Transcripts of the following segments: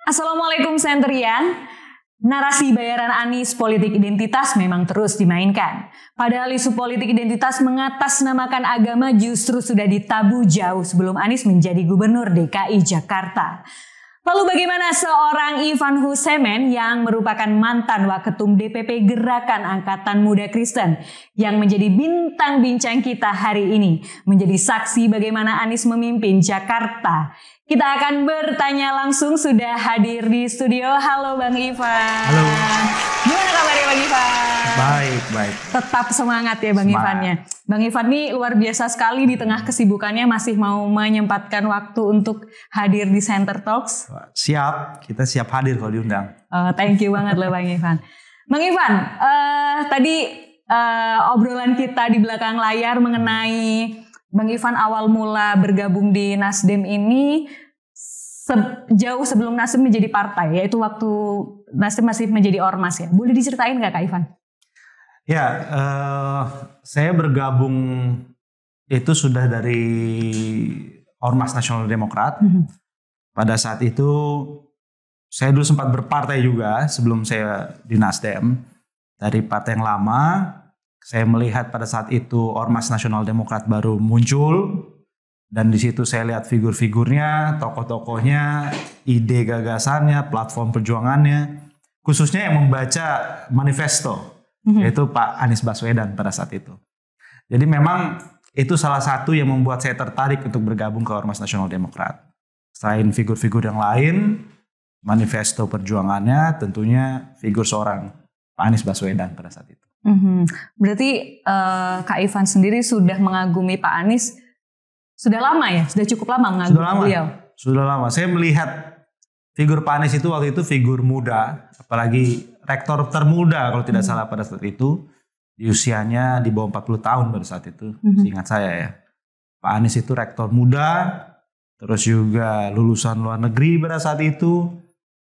Assalamualaikum Sentrian. Narasi bayaran Anies politik identitas memang terus dimainkan. Padahal isu politik identitas mengatasnamakan agama justru sudah ditabu jauh sebelum Anies menjadi gubernur DKI Jakarta. Lalu bagaimana seorang Ivan Husemen yang merupakan mantan Waketum DPP Gerakan Angkatan Muda Kristen yang menjadi bintang bincang kita hari ini, menjadi saksi bagaimana Anies memimpin Jakarta. Kita akan bertanya langsung, sudah hadir di studio. Halo Bang Ivan. Halo. Gimana kabarnya Bang Ivan? Baik. Tetap semangat ya Bang Ivannya. Bang Ivan ini luar biasa sekali di tengah kesibukannya masih mau menyempatkan waktu untuk hadir di Center Talks. Siap, kita siap hadir kalau diundang. Thank you banget loh Bang Ivan. Bang Ivan, tadi obrolan kita di belakang layar mengenai Bang Ivan awal mula bergabung di Nasdem ini jauh sebelum Nasdem menjadi partai, yaitu waktu Nasdem masih menjadi ormas ya. Boleh diceritain nggak Kak Ivan? Ya, saya bergabung itu sudah dari Ormas Nasional Demokrat. Pada saat itu saya dulu sempat berpartai juga sebelum saya di Nasdem. Dari partai yang lama, saya melihat pada saat itu Ormas Nasional Demokrat baru muncul. Dan di situ saya lihat figur-figurnya, tokoh-tokohnya, ide gagasannya, platform perjuangannya. Khususnya yang membaca manifesto, yaitu Pak Anies Baswedan pada saat itu. Jadi memang itu salah satu yang membuat saya tertarik untuk bergabung ke Ormas Nasional Demokrat. Selain figur-figur yang lain, manifesto perjuangannya tentunya figur seorang Pak Anies Baswedan pada saat itu. Berarti Kak Ivan sendiri sudah mengagumi Pak Anies sudah lama ya? Sudah cukup lama mengagumi beliau? Sudah lama. Saya melihat figur Pak Anies itu waktu itu figur muda, apalagi rektor termuda kalau tidak salah pada saat itu. Di usianya di bawah 40 tahun pada saat itu, seingat saya ya. Pak Anies itu rektor muda, terus juga lulusan luar negeri pada saat itu.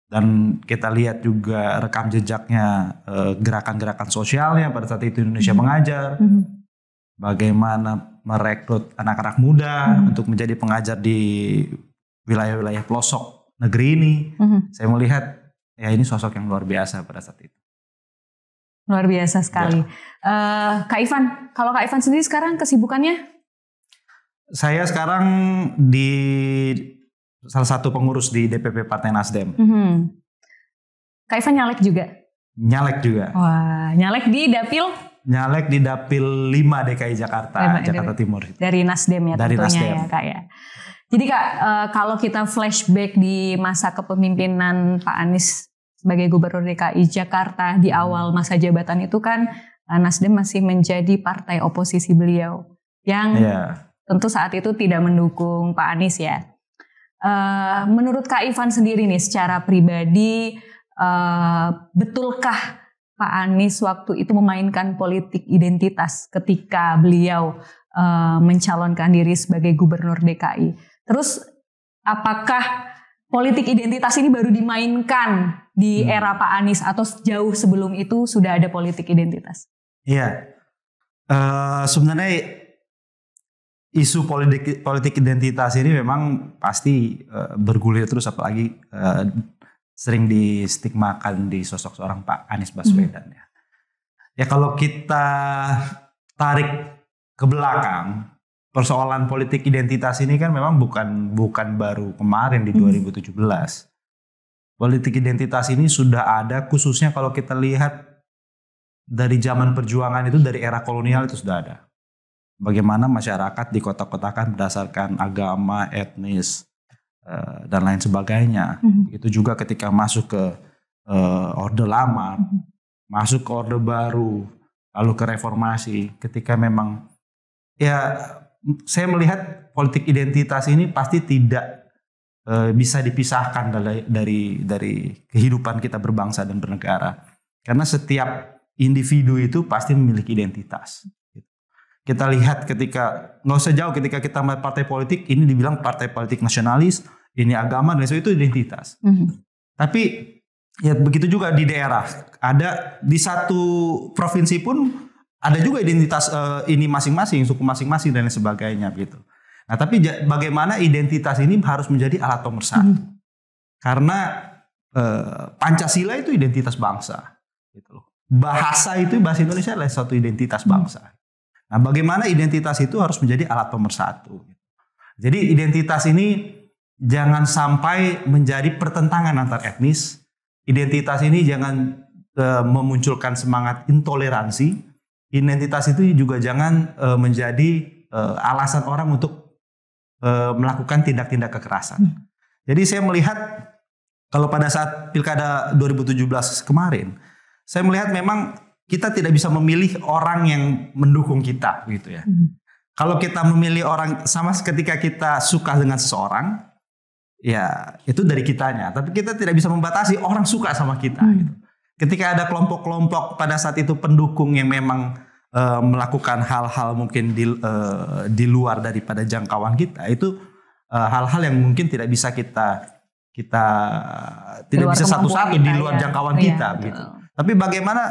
Dan kita lihat juga rekam jejaknya gerakan-gerakan sosialnya pada saat itu Indonesia Mengajar. Bagaimana merekrut anak-anak muda untuk menjadi pengajar di wilayah-wilayah pelosok negeri ini. Saya melihat ya ini sosok yang luar biasa pada saat itu. Luar biasa sekali. Ya. Kak Ivan, kalau Kak Ivan sendiri sekarang kesibukannya? Saya sekarang di salah satu pengurus di DPP Partai Nasdem. Kak Ivan nyalek juga? Nyalek juga. Wah, nyalek di Dapil? Nyalek di Dapil 5 DKI Jakarta, Jakarta Timur. Dari Nasdem ya dari tentunya Nasdem. Ya Kak ya. Jadi Kak, kalau kita flashback di masa kepemimpinan Pak Anies sebagai Gubernur DKI Jakarta di awal masa jabatan itu kan Nasdem masih menjadi partai oposisi beliau yang tentu saat itu tidak mendukung Pak Anies ya. Menurut Kak Ivan sendiri nih secara pribadi, betulkah Pak Anies waktu itu memainkan politik identitas ketika beliau mencalonkan diri sebagai Gubernur DKI? Terus apakah politik identitas ini baru dimainkan di era Pak Anies atau jauh sebelum itu sudah ada politik identitas? Iya, sebenarnya isu politik identitas ini memang pasti bergulir terus, apalagi sering distigmakan di sosok seorang Pak Anies Baswedan ya. Ya kalau kita tarik ke belakang, persoalan politik identitas ini kan memang bukan baru kemarin di 2017. Politik identitas ini sudah ada, khususnya kalau kita lihat dari zaman perjuangan itu, dari era kolonial itu sudah ada. Bagaimana masyarakat dikotak-kotakan berdasarkan agama, etnis, dan lain sebagainya. Itu juga ketika masuk ke Orde Lama, masuk ke Orde Baru, lalu ke Reformasi. Ketika memang, ya saya melihat politik identitas ini pasti tidak bisa dipisahkan dari kehidupan kita berbangsa dan bernegara. Karena setiap individu itu pasti memiliki identitas. Kita lihat ketika, nggak usah jauh, ketika kita melihat partai politik, ini dibilang partai politik nasionalis, ini agama, dan itu identitas. Tapi ya begitu juga di daerah. Ada di satu provinsi pun ada juga identitas ini masing-masing, suku masing-masing dan lain sebagainya gitu. Nah tapi bagaimana identitas ini harus menjadi alat nomor satu. Karena Pancasila itu identitas bangsa, gitu loh. Bahasa Indonesia adalah satu identitas bangsa. Nah, bagaimana identitas itu harus menjadi alat pemersatu. Jadi identitas ini jangan sampai menjadi pertentangan antar etnis. Identitas ini jangan memunculkan semangat intoleransi. Identitas itu juga jangan menjadi alasan orang untuk melakukan tindak-tindak kekerasan. Jadi saya melihat kalau pada saat Pilkada 2017 kemarin, saya melihat memang kita tidak bisa memilih orang yang mendukung kita, gitu ya. Kalau kita memilih orang, sama ketika kita suka dengan seseorang, ya itu dari kitanya. Tapi kita tidak bisa membatasi orang suka sama kita. Gitu. Ketika ada kelompok-kelompok pada saat itu pendukung yang memang melakukan hal-hal mungkin di luar daripada jangkauan kita, itu hal-hal yang mungkin tidak bisa kita tidak bisa satu-satu di luar jangkauan kita, gitu. Tapi bagaimana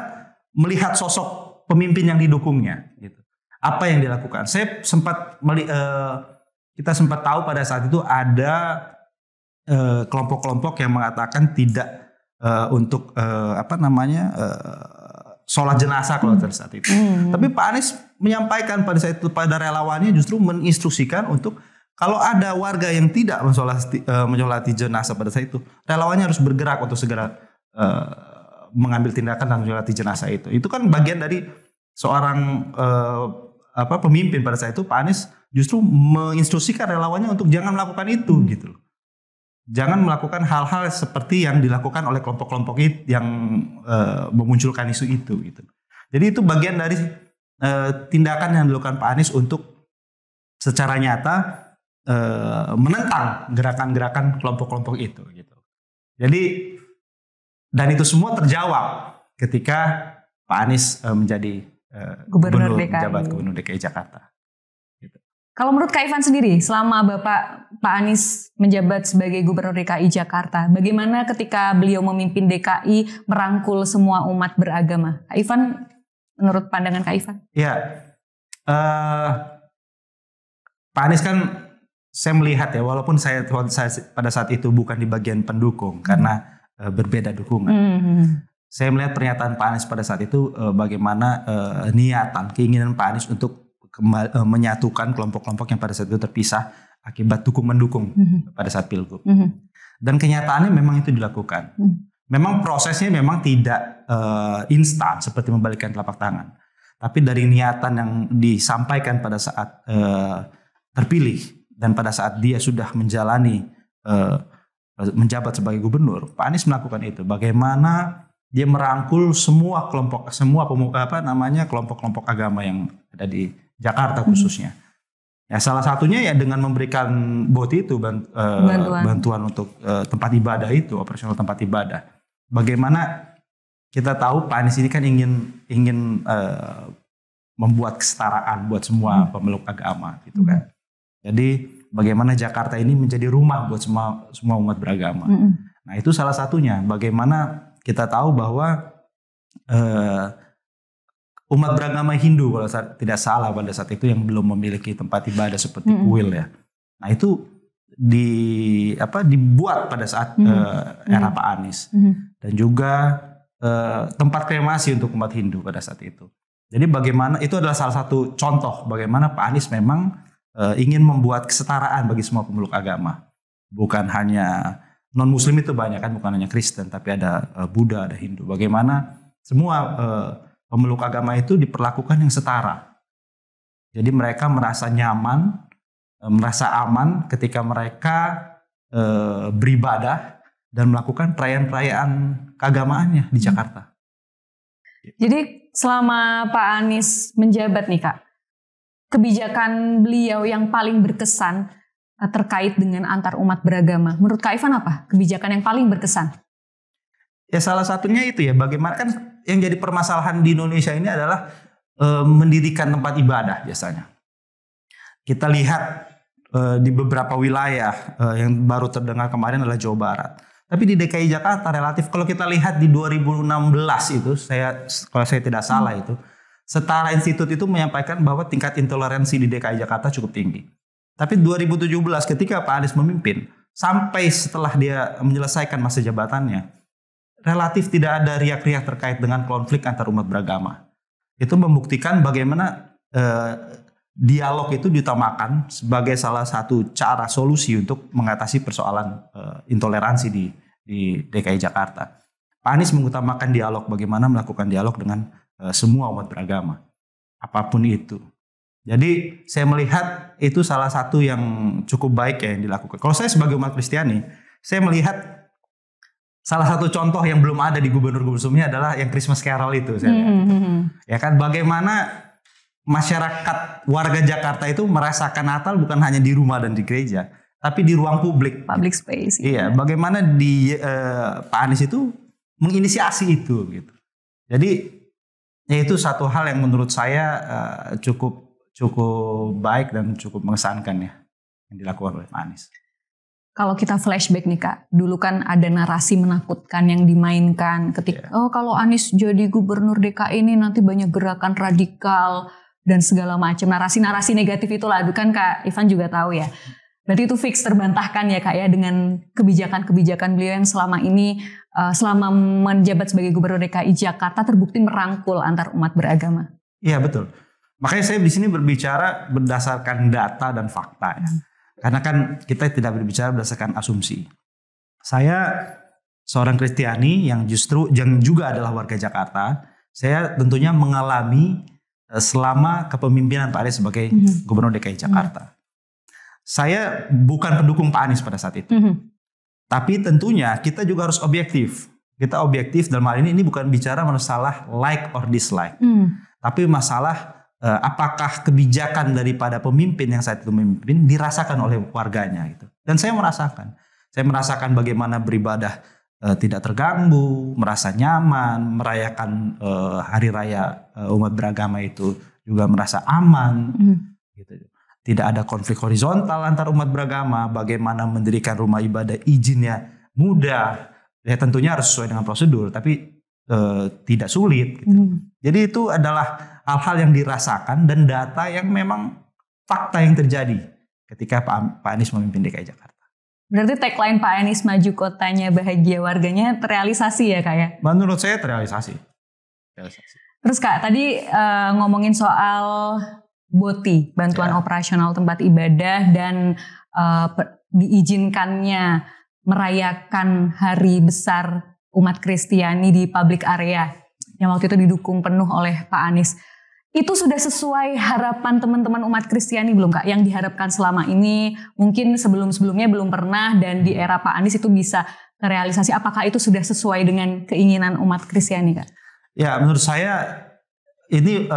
melihat sosok pemimpin yang didukungnya, gitu. Apa yang dilakukan? Kita sempat tahu pada saat itu ada kelompok-kelompok yang mengatakan tidak untuk sholat jenazah kalau pada saat itu. Tapi Pak Anies menyampaikan pada saat itu pada relawannya justru menginstruksikan untuk kalau ada warga yang tidak mensolati jenazah pada saat itu, relawannya harus bergerak untuk segera mengambil tindakan dan mensolati jenazah itu. Itu kan bagian dari seorang pemimpin pada saat itu. Pak Anies justru menginstruksikan relawannya untuk jangan melakukan itu, gitu loh. Jangan melakukan hal-hal seperti yang dilakukan oleh kelompok-kelompok yang memunculkan isu itu, gitu. Jadi itu bagian dari tindakan yang dilakukan Pak Anies untuk secara nyata menentang gerakan-gerakan kelompok-kelompok itu, gitu. Jadi dan itu semua terjawab ketika Pak Anies menjadi menjabat Gubernur DKI Jakarta. Gitu. Kalau menurut Kak Ivan sendiri, selama Pak Anies menjabat sebagai Gubernur DKI Jakarta, bagaimana ketika beliau memimpin DKI merangkul semua umat beragama? Kak Ivan, menurut pandangan Kak Ivan? Ya, Pak Anies kan saya melihat ya, walaupun saya pada saat itu bukan di bagian pendukung karena berbeda dukungan. Saya melihat pernyataan Pak Anies pada saat itu bagaimana keinginan Pak Anies untuk menyatukan kelompok-kelompok yang pada saat itu terpisah akibat dukung-mendukung pada saat Pilgub. Dan kenyataannya memang itu dilakukan. Memang prosesnya memang tidak instan seperti membalikkan telapak tangan. Tapi dari niatan yang disampaikan pada saat terpilih dan pada saat dia sudah menjalani menjabat sebagai gubernur, Pak Anies melakukan itu. Bagaimana dia merangkul semua kelompok-kelompok agama yang ada di Jakarta khususnya. Ya salah satunya ya dengan memberikan BOT itu bantuan untuk tempat ibadah itu, operasional tempat ibadah. Bagaimana kita tahu Pak Anies ini kan ingin membuat kesetaraan buat semua pemeluk agama, gitu kan. Jadi bagaimana Jakarta ini menjadi rumah buat semua umat beragama. Nah itu salah satunya. Bagaimana kita tahu bahwa umat beragama Hindu kalau tidak salah pada saat itu yang belum memiliki tempat ibadah seperti kuil ya. Nah itu dibuat pada saat era Pak Anies. Dan juga tempat kremasi untuk umat Hindu pada saat itu. Jadi bagaimana itu adalah salah satu contoh bagaimana Pak Anies memang ingin membuat kesetaraan bagi semua pemeluk agama. Bukan hanya non-muslim itu banyak kan, bukan hanya Kristen, tapi ada Buddha, ada Hindu. Bagaimana semua pemeluk agama itu diperlakukan yang setara. Jadi mereka merasa nyaman, merasa aman ketika mereka beribadah dan melakukan perayaan-perayaan keagamaannya di Jakarta. Jadi selama Pak Anies menjabat nih Kak, kebijakan beliau yang paling berkesan terkait dengan antar umat beragama, menurut Kak Ivan apa kebijakan yang paling berkesan? Ya salah satunya itu ya, bagaimana kan yang jadi permasalahan di Indonesia ini adalah mendirikan tempat ibadah biasanya. Kita lihat di beberapa wilayah yang baru terdengar kemarin adalah Jawa Barat. Tapi di DKI Jakarta relatif kalau kita lihat di 2016 itu, kalau saya tidak salah itu, Setara Institut itu menyampaikan bahwa tingkat intoleransi di DKI Jakarta cukup tinggi. Tapi 2017 ketika Pak Anies memimpin, sampai setelah dia menyelesaikan masa jabatannya, relatif tidak ada riak-riak terkait dengan konflik antar umat beragama. Itu membuktikan bagaimana dialog itu diutamakan sebagai salah satu cara solusi untuk mengatasi persoalan intoleransi di DKI Jakarta. Pak Anies mengutamakan dialog, bagaimana melakukan dialog dengan semua umat beragama, apapun itu. Jadi saya melihat itu salah satu yang cukup baik ya yang dilakukan. Kalau saya sebagai umat Kristiani, saya melihat salah satu contoh yang belum ada di gubernur-gubernur sebelumnya adalah yang Christmas Carol itu. Saya lihat. Ya kan, bagaimana masyarakat warga Jakarta itu merasakan Natal bukan hanya di rumah dan di gereja, tapi di ruang publik. Public space. Iya, bagaimana Pak Anies itu menginisiasi itu gitu. Jadi ya itu satu hal yang menurut saya cukup baik dan cukup mengesankan ya yang dilakukan oleh Pak Anies. Kalau kita flashback nih Kak, dulu kan ada narasi menakutkan yang dimainkan ketika kalau Anies jadi gubernur DKI ini nanti banyak gerakan radikal dan segala macam narasi-narasi negatif itulah, kan Kak Ivan juga tahu ya. Berarti itu fix terbantahkan ya Kak ya dengan kebijakan-kebijakan beliau yang selama ini selama menjabat sebagai gubernur DKI Jakarta terbukti merangkul antar umat beragama. Iya betul. Makanya saya di sini berbicara berdasarkan data dan fakta ya. Karena kan kita tidak berbicara berdasarkan asumsi. Saya seorang Kristiani yang juga adalah warga Jakarta. Saya tentunya mengalami selama kepemimpinan Pak Anies sebagai gubernur DKI Jakarta. Saya bukan pendukung Pak Anies pada saat itu. Tapi tentunya kita juga harus objektif. Kita objektif dalam hal ini bukan bicara masalah like or dislike. Tapi masalah apakah kebijakan daripada pemimpin yang saat itu memimpin dirasakan oleh warganya gitu. Dan saya merasakan bagaimana beribadah tidak terganggu, merasa nyaman, merayakan hari raya umat beragama itu juga merasa aman gitu. Tidak ada konflik horizontal antar umat beragama, bagaimana mendirikan rumah ibadah izinnya mudah. Ya tentunya harus sesuai dengan prosedur, tapi tidak sulit gitu. Jadi itu adalah hal-hal yang dirasakan dan data yang memang fakta yang terjadi ketika Pak Anies memimpin DKI Jakarta. Berarti tagline Pak Anies maju kotanya bahagia warganya terrealisasi ya Kak ya? Menurut saya terrealisasi. Terus Kak tadi ngomongin soal BOTI, bantuan operasional tempat ibadah dan diizinkannya merayakan hari besar umat Kristiani di public area yang waktu itu didukung penuh oleh Pak Anies. Itu sudah sesuai harapan teman-teman umat Kristiani belum Kak? Yang diharapkan selama ini mungkin sebelum-sebelumnya belum pernah dan di era Pak Anies itu bisa terrealisasi. Apakah itu sudah sesuai dengan keinginan umat Kristiani Kak? Ya menurut saya ini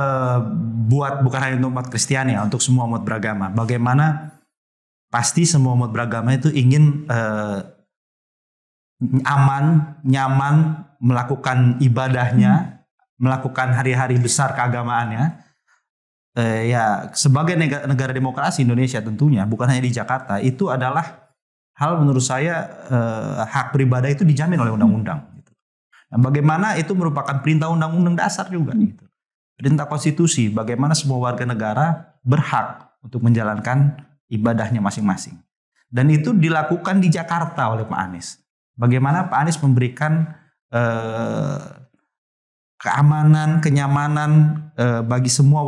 bukan hanya untuk umat Kristiani ya, untuk semua umat beragama. Bagaimana pasti semua umat beragama itu ingin aman, nyaman melakukan ibadahnya, melakukan hari-hari besar keagamaannya. Ya sebagai negara demokrasi Indonesia tentunya, bukan hanya di Jakarta, itu adalah hal menurut saya hak beribadah itu dijamin oleh undang-undang. Gitu. Nah, bagaimana itu merupakan perintah undang-undang dasar juga. Gitu. Perintah konstitusi, bagaimana semua warga negara berhak untuk menjalankan ibadahnya masing-masing. Dan itu dilakukan di Jakarta oleh Pak Anies. Bagaimana Pak Anies memberikan keamanan, kenyamanan bagi semua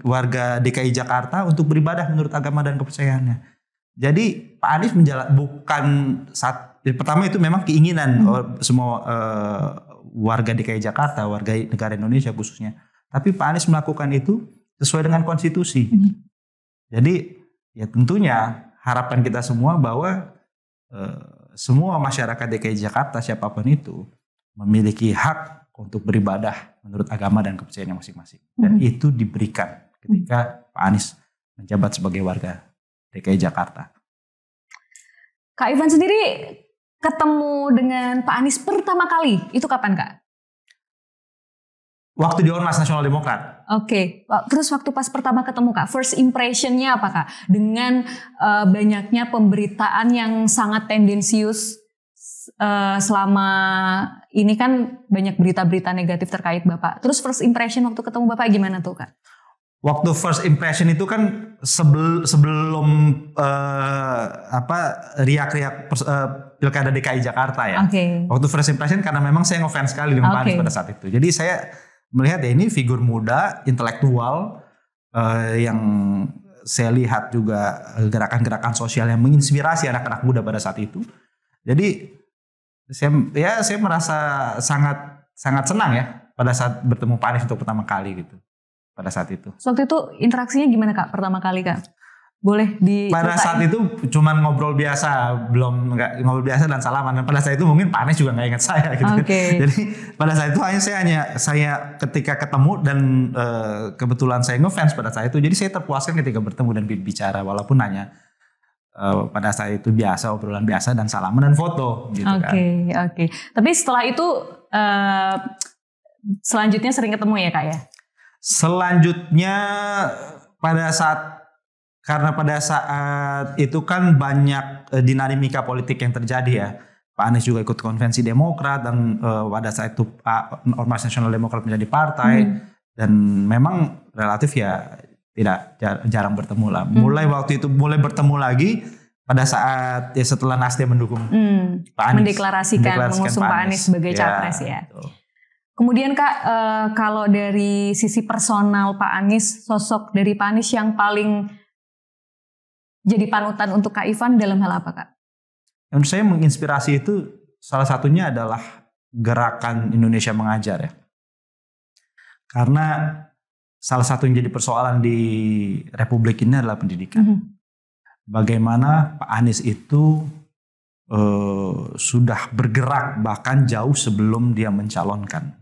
warga DKI Jakarta untuk beribadah menurut agama dan kepercayaannya. Jadi Pak Anies pertama itu memang keinginan semua warga DKI Jakarta, warga negara Indonesia khususnya. Tapi Pak Anies melakukan itu sesuai dengan konstitusi. Jadi ya tentunya harapan kita semua bahwa semua masyarakat DKI Jakarta siapapun itu memiliki hak untuk beribadah menurut agama dan kepercayaannya masing-masing. Dan itu diberikan ketika Pak Anies menjabat sebagai warga DKI Jakarta. Kak Ivan sendiri ketemu dengan Pak Anies pertama kali, itu kapan Kak? Waktu di Ormas Nasional Demokrat. Oke. Terus waktu pas pertama ketemu Kak, first impression-nya apa Kak? Dengan banyaknya pemberitaan yang sangat tendensius selama ini kan banyak berita-berita negatif terkait Bapak. Terus first impression waktu ketemu Bapak gimana tuh Kak? Waktu first impression itu kan sebelum riak-riak Pilkada DKI Jakarta ya. Oke. Waktu first impression karena memang saya ngefans sekali dengan Pak Anies pada saat itu. Jadi saya melihat ya ini figur muda, intelektual yang saya lihat juga gerakan-gerakan sosial yang menginspirasi anak-anak muda pada saat itu. Jadi saya merasa sangat senang ya pada saat bertemu Pak Anies untuk pertama kali gitu. Pada saat itu. Waktu itu interaksinya gimana Kak pertama kali Kak? Boleh di pada saat itu cuman ngobrol biasa, belum nggak ngobrol biasa dan salaman. Dan pada saat itu mungkin Pak Anies juga nggak ingat saya gitu. Jadi pada saat itu saya ketika ketemu dan kebetulan saya ngefans pada saat itu, jadi saya terpuaskan ketika bertemu dan bicara walaupun hanya pada saat itu biasa, obrolan biasa dan salaman dan foto gitu kan. Oke. Tapi setelah itu selanjutnya sering ketemu ya Kak ya? Selanjutnya karena pada saat itu kan banyak dinamika politik yang terjadi ya. Pak Anies juga ikut konvensi Demokrat dan pada saat itu Ormas Nasional Demokrat menjadi partai dan memang relatif ya tidak jarang bertemu lah. Waktu itu mulai bertemu lagi pada saat ya setelah Nasdem mendukung Pak Anies. Mendeklarasikan mengusung Pak Anies sebagai capres ya. Betul. Kemudian Kak, kalau dari sisi personal Pak Anies, sosok dari Pak Anies yang paling jadi panutan untuk Kak Ivan dalam hal apa Kak? Menurut saya menginspirasi itu salah satunya adalah gerakan Indonesia Mengajar ya. Karena salah satu yang jadi persoalan di Republik ini adalah pendidikan. Bagaimana Pak Anies itu sudah bergerak bahkan jauh sebelum dia mencalonkan.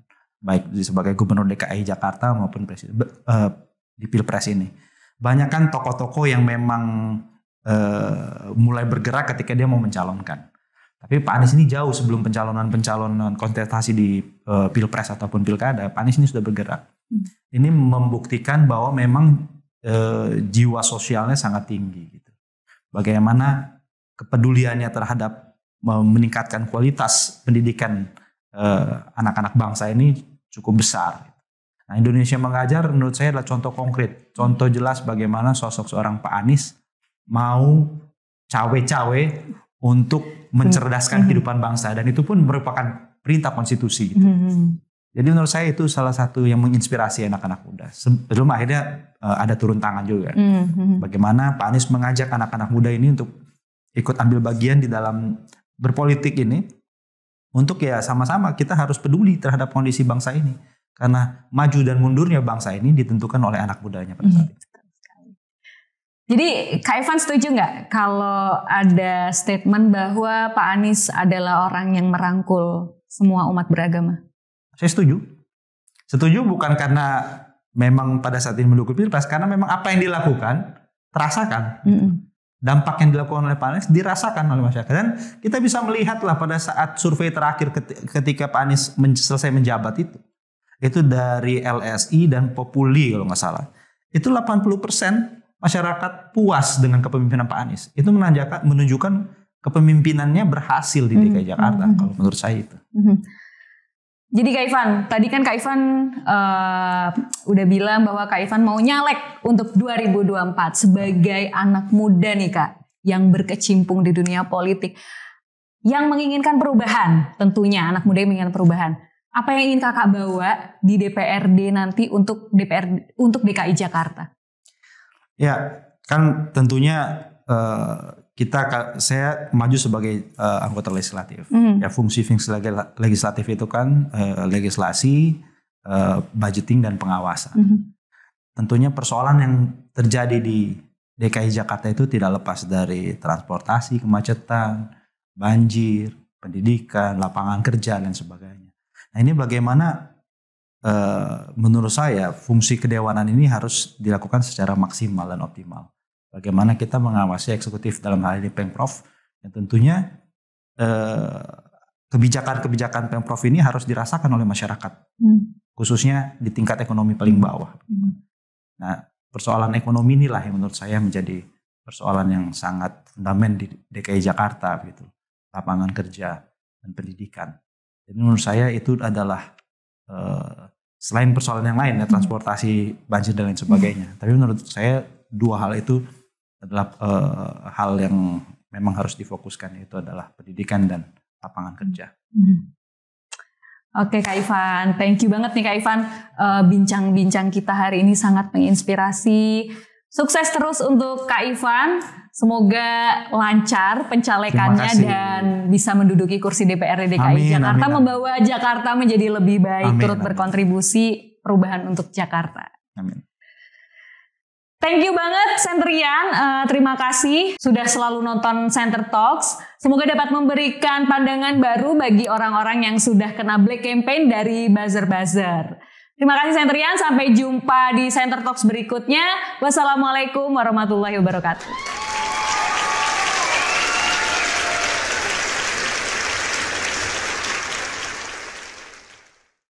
Baik sebagai Gubernur DKI Jakarta maupun presiden di Pilpres ini. Banyak kan tokoh-tokoh yang memang mulai bergerak ketika dia mau mencalonkan. Tapi Pak Anies ini jauh sebelum pencalonan kontestasi di Pilpres ataupun Pilkada, Pak Anies ini sudah bergerak. Ini membuktikan bahwa memang jiwa sosialnya sangat tinggi. Gitu. Bagaimana kepeduliannya terhadap meningkatkan kualitas pendidikan anak-anak bangsa ini cukup besar. Nah, Indonesia Mengajar menurut saya adalah contoh konkret, contoh jelas bagaimana sosok seorang Pak Anies mau cawe-cawe untuk mencerdaskan kehidupan bangsa dan itu pun merupakan perintah konstitusi gitu. Jadi menurut saya itu salah satu yang menginspirasi anak-anak muda. Sebelum akhirnya ada turun tangan juga. Bagaimana Pak Anies mengajak anak-anak muda ini untuk ikut ambil bagian di dalam berpolitik ini untuk ya sama-sama kita harus peduli terhadap kondisi bangsa ini. Karena maju dan mundurnya bangsa ini ditentukan oleh anak mudanya pada saat itu. Jadi Kak Ivan setuju nggak kalau ada statement bahwa Pak Anies adalah orang yang merangkul semua umat beragama? Saya setuju. Setuju bukan karena memang pada saat ini mendukung Pilpres, karena memang apa yang dilakukan terasakan. Dampak yang dilakukan oleh Pak Anies dirasakan oleh masyarakat. Dan kita bisa melihatlah pada saat survei terakhir ketika Pak Anies selesai menjabat itu. Itu dari LSI dan Populi kalau nggak salah. Itu 80% masyarakat puas dengan kepemimpinan Pak Anies. Itu menunjukkan kepemimpinannya berhasil di DKI Jakarta. Kalau menurut saya itu. Jadi Kak Ivan, tadi kan Kak Ivan udah bilang bahwa Kak Ivan mau nyalek untuk 2024 sebagai anak muda nih Kak. Yang berkecimpung di dunia politik. Yang menginginkan perubahan, tentunya anak muda yang menginginkan perubahan. Apa yang ingin kakak bawa di DPRD nanti untuk DKI Jakarta? Ya, kan tentunya saya maju sebagai anggota legislatif. Ya, fungsi legislatif itu kan legislasi, budgeting dan pengawasan. Tentunya persoalan yang terjadi di DKI Jakarta itu tidak lepas dari transportasi, kemacetan, banjir, pendidikan, lapangan kerja dan sebagainya. Nah, ini bagaimana menurut saya fungsi kedewanan ini harus dilakukan secara maksimal dan optimal. Bagaimana kita mengawasi eksekutif dalam hal ini Pemprov, yang tentunya kebijakan-kebijakan Pemprov ini harus dirasakan oleh masyarakat, khususnya di tingkat ekonomi paling bawah. Nah, persoalan ekonomi inilah yang menurut saya menjadi persoalan yang sangat fundamental di DKI Jakarta, gitu. Lapangan kerja dan pendidikan. Jadi menurut saya itu adalah selain persoalan yang lain ya, transportasi, banjir dan lain sebagainya. Tapi menurut saya dua hal itu adalah hal yang memang harus difokuskan, yaitu adalah pendidikan dan lapangan kerja. Oke Kak Ivan, thank you banget nih Kak Ivan. Bincang-bincang kita hari ini sangat menginspirasi. Sukses terus untuk Kak Ivan. Semoga lancar pencalekannya dan bisa menduduki kursi DPRD DKI Jakarta, membawa Jakarta menjadi lebih baik, turut berkontribusi perubahan untuk Jakarta. Amin. Thank you banget Sentrian, terima kasih sudah selalu nonton Center Talks. Semoga dapat memberikan pandangan baru bagi orang-orang yang sudah kena black campaign dari buzzer-buzzer. Terima kasih Sentrian, sampai jumpa di Center Talks berikutnya. Wassalamualaikum warahmatullahi wabarakatuh.